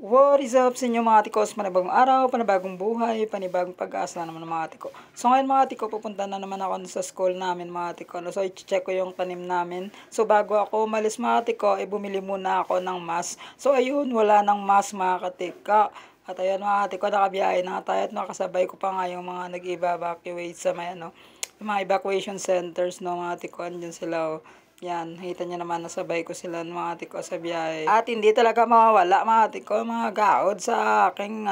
What is up sa inyo mga tikos? Panibagong araw, panibagong buhay, panibagong pag-asa na naman mga tiko. So ngayon mga tiko, pupunta na naman ako sa school namin mga tiko. So i-check ko yung tanim namin. So bago ako umalis mga tiko, bumili muna ako ng mask. So ayun, wala nang mask mga katika. At ayun mga tiko, nakabiyahe na tayo at nakasabay ko pa nga yung mga nag-evacuate sa may yung mga evacuation centers no mga tiko. Andyan sila Yan, nakita niyo naman nasabay ko sila mga tiko sa biyahe. At hindi talaga mawawala mga tiko, mga gaod sa aking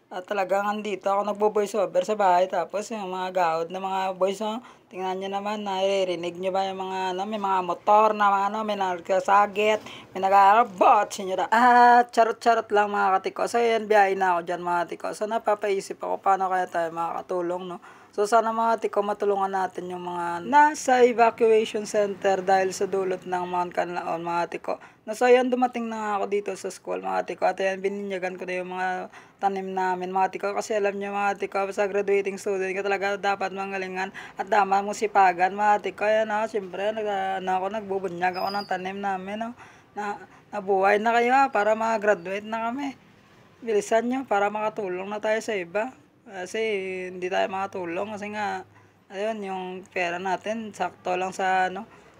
at talagang andito ako nagbo-voice over sa bahay. Tapos yung mga gaod na mga voice, tingnan niyo naman, naririnig niyo ba yung mga may mga motor na may nagkasagit, may nag-aarabot, sinyo da. At charot-charot lang mga katiko. So yan, biyahe na ako dyan mga tiko. So napapaisip ako paano kaya tayo makakatulong, no? So sana mga tiko, matulungan natin yung mga nasa evacuation center dahil sa dulot ng Mount Canlaon mga tiko. So yan, dumating na ako dito sa school mga tiko. At yan, bininyagan ko na yung mga tanim namin mga tiko. Kasi alam nyo mga tiko, sa graduating student ka talaga dapat manggalingan at dama mo sipagan mga tiko. Yan siyempre nagbubunyag ako ng tanim namin nabuhay na kayo para mag-graduate na kami. Bilisan nyo para makatulong na tayo sa iba. Kasi hindi tayo makatulong kasi nga ayun, yung pera natin sakto lang sa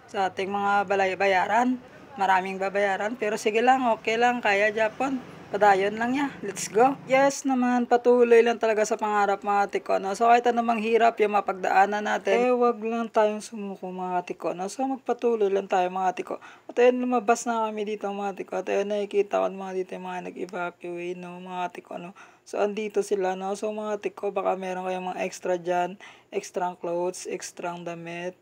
sa ating mga bayaran. Maraming babayaran pero sige lang, okay lang, kaya Japon. Padayon lang ya. Let's go. Yes naman, patuloy lang talaga sa pangarap mga tiko. So kahit anumang hirap yung mapagdaanan natin, wag lang tayong sumuko mga tiko. So magpatuloy lang tayo mga tiko. At ayun, lumabas na kami dito mga tiko. At ayun, nakikita ko mga dito yung mga nag-evacuate mga tiko. So andito sila So mga tiko, baka meron kayong mga extra dyan, extra clothes, extra damit.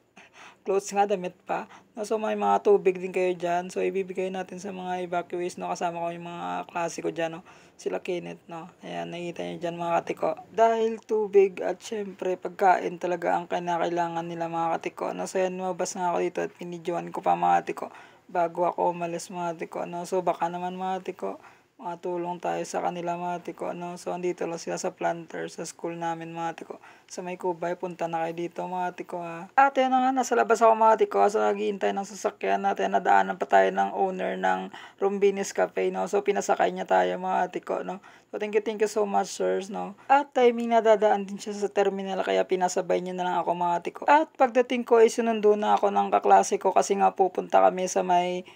Clothes nga, damit pa. So may mga tubig din kayo dyan. So ibibigay natin sa mga evacuees. Kasama ko yung mga klase ko dyan. Sila Kenneth. Ayan, nakikita nyo dyan mga katiko. Dahil tubig at syempre pagkain talaga ang kinakailangan nila mga katiko. So yan, mabas nga ako dito at pinidyoan ko pa mga katiko bago ako umalis mga katiko. So baka naman mga katiko, makatulong tayo sa kanila mga tiko. So andito lang sila sa planter sa school namin mga tiko. Sa may Kubay, punta na kayo dito mga tiko At yun nga, nasa labas ako mga tiko. So naghihintay ng sasakyan natin. Nadaanan pa tayo ng owner ng Rumbinis Cafe. So pinasakay niya tayo mga tiko. So thank you so much sirs. At timing na dadaan din siya sa terminal kaya pinasabay niya na lang ako mga tiko. At pagdating ko ay sinundo na ako ng kaklase ko kasi nga pupunta kami sa may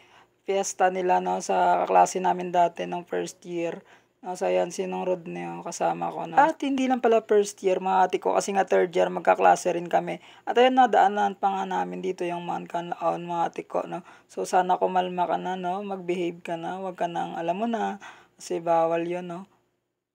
fiesta nila sa kaklase namin dati ng first year. So ayan, sinong Rodney kasama ko At hindi lang pala first year mga tiko kasi nga third year magkaklase rin kami. At ayan, nadaanan pa nga namin dito yung Mount Canlaon mga tiko. So sana kumalma ka na magbehave ka na, wag ka nang alam mo na kasi bawal yun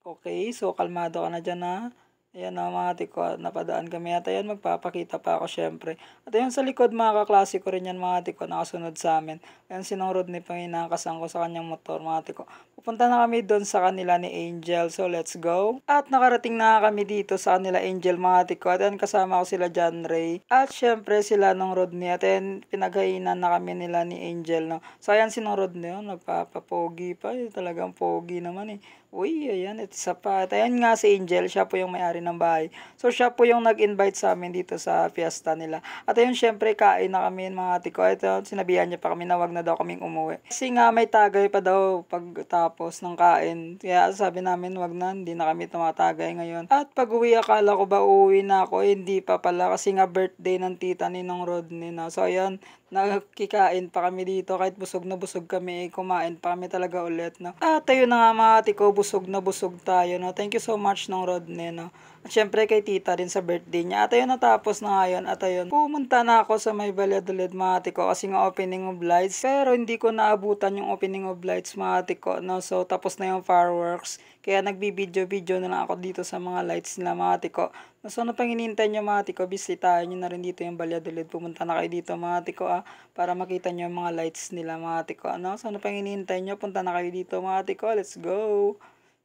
Okay, so kalmado ka na dyan Ayan mga tiko, napadaan kami. At ayan, magpapakita pa ako syempre. At ayan, sa likod mga kaklase ko rin yan mga tiko, nakasunod sa amin. Ayan, sinong ni Panginakasan ko sa kanyang motor mga tiko. Pupunta na kami doon sa kanila ni Angel. So let's go. At nakarating na kami dito sa kanila Angel mga tiko. At ayan, kasama ko sila John Ray. At syempre sila nung Rodney. At ayan, pinaghainan na kami nila ni Angel. So ayan, sinong Rodney nagpapapogi pa. Talagang pogi naman Uy, ayan, isa pa. At ayan nga si Angel, siya po yung may-ari ng bahay. So siya po yung nag-invite sa amin dito sa fiesta nila. At ayun, syempre kain na kami mga tiko. Ito, sinabihan niya pa kami na wag na daw kaming umuwi. Kasi nga may tagay pa daw pagtapos ng kain. Kaya sabi namin wag na, hindi na kami tumatagay ngayon. At pag uwi, akala ko ba uuwi na ako? Hindi pa pala kasi nga birthday ng tita ni Nong Rodney So ayun, nakikikain pa kami dito kahit busog na busog kami, kumain pa kami talaga ulit At ayun na nga mga tiko, busog na busog tayo Thank you so much ng Rodney At syempre kay tita din sa birthday niya. At ayun, natapos na ngayon. At ayun, pumunta na ako sa may Valladolid mga tiko kasi nga opening of lights. Pero hindi ko naabutan yung opening of lights mga tiko So tapos na yung fireworks. Kaya nagbibideo-video na lang ako dito sa mga lights nila mga tiko. So ano pang hinihintay nyo mga tiko, bisitahin nyo na rin dito yung Valladolid. Pumunta na kayo dito mga tiko para makita nyo yung mga lights nila mga tiko So ano pang hinihintay nyo, punta na kayo dito mga tiko. Let's go!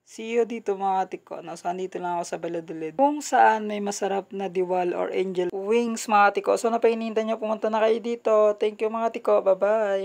See you dito mga tiko. So andito lang ako sa Valladolid. Kung saan may masarap na diwal or angel wings mga tiko. So ano pang hinihintay nyo, pumunta na kayo dito. Thank you mga tiko. Bye bye!